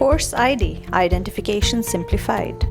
ForceID, identification simplified.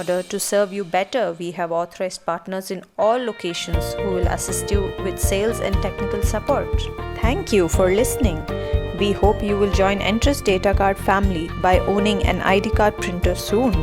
In order to serve you better, we have authorized partners in all locations who will assist you with sales and technical support. Thank you for listening. We hope you will join Entrust Datacard family by owning an ID card printer soon.